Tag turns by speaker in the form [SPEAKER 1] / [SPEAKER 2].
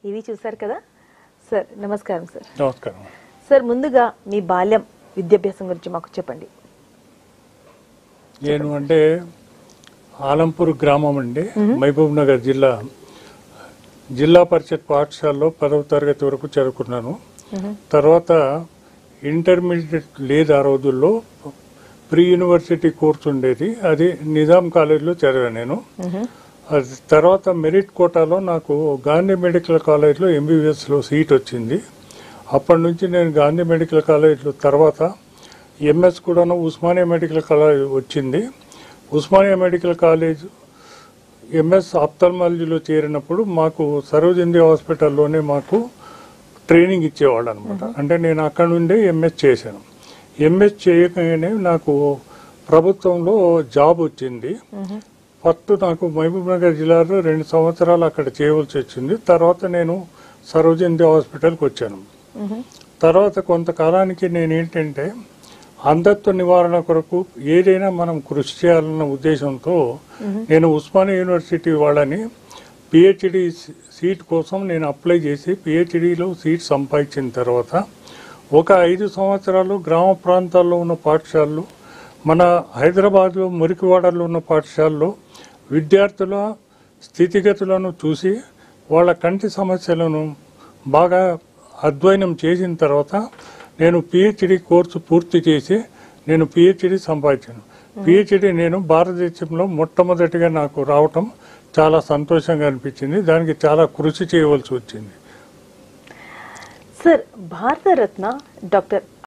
[SPEAKER 1] ఇవి చూశారు కదా సార్. నమస్కారం సార్.
[SPEAKER 2] నమస్కారం
[SPEAKER 1] సార్, ముందుగా మీ బాల్యం విద్యాభ్యాసం గురించి మాకు చెప్పండి.
[SPEAKER 2] నేను అంటే ఆలంపూర్ గ్రామం అండి, మహబూబ్ నగర్ జిల్లా పరిషత్ పాఠశాలలో 10వ తరగతి వరకు చదువుకున్నాను. తర్వాత ఇంటర్మీడియట్ లేదు ఆ రోజుల్లో, ప్రీ యూనివర్సిటీ కోర్స్ ఉండేది, అది నిజాం కాలేజీలో చదివాను నేను. అది తర్వాత మెరిట్ కోటాలో నాకు గాంధీ మెడికల్ కాలేజ్లో ఎంబీబీఎస్లో సీట్ వచ్చింది. అప్పటి నుంచి నేను గాంధీ మెడికల్ కాలేజ్లో తర్వాత ఎంఎస్ కూడాను ఉస్మానియా మెడికల్ కాలేజ్ వచ్చింది. ఉస్మానియా మెడికల్ కాలేజ్ ఎంఎస్ ఆప్థల్మాలజీలో చేరినప్పుడు మాకు సరోజినీ హాస్పిటల్లోనే మాకు ట్రైనింగ్ ఇచ్చేవాళ్ళు అనమాట. అంటే నేను అక్కడ నుండే ఎంఎస్ చేశాను. ఎంఎస్ చేయగానే నాకు ప్రభుత్వంలో జాబ్ వచ్చింది. ఫస్ట్ నాకు మహబూబ్ నగర్ జిల్లాలో 2 సంవత్సరాలు అక్కడ చేయవలసి వచ్చింది. తర్వాత నేను సరోజినీ హాస్పిటల్కి వచ్చాను. తర్వాత కొంతకాలానికి నేను ఏంటంటే అంధత్వ నివారణ కొరకు ఏదైనా మనం కృషి చేయాలన్న ఉద్దేశంతో నేను ఉస్మానియా యూనివర్సిటీ వాళ్ళని పిహెచ్డి సీట్ కోసం నేను అప్లై చేసి పిహెచ్డిలో సీట్ సంపాదించిన తర్వాత ఒక 5 సంవత్సరాలు గ్రామ ప్రాంతాల్లో ఉన్న పాఠశాలలు, మన హైదరాబాద్లో మురికివాడల్లో ఉన్న పాఠశాలలో విద్యార్థుల స్థితిగతులను చూసి వాళ్ళ కంటి సమస్యలను బాగా అధ్యయనం చేసిన తర్వాత నేను పిహెచ్డి కోర్సు పూర్తి చేసి నేను పిహెచ్డి సంపాదించాను. పిహెచ్డి నేను భారతదేశంలో మొట్టమొదటిగా నాకు రావటం చాలా సంతోషంగా అనిపించింది. దానికి చాలా కృషి చేయవలసి వచ్చింది.
[SPEAKER 1] Sir, Bharat Ratna doctor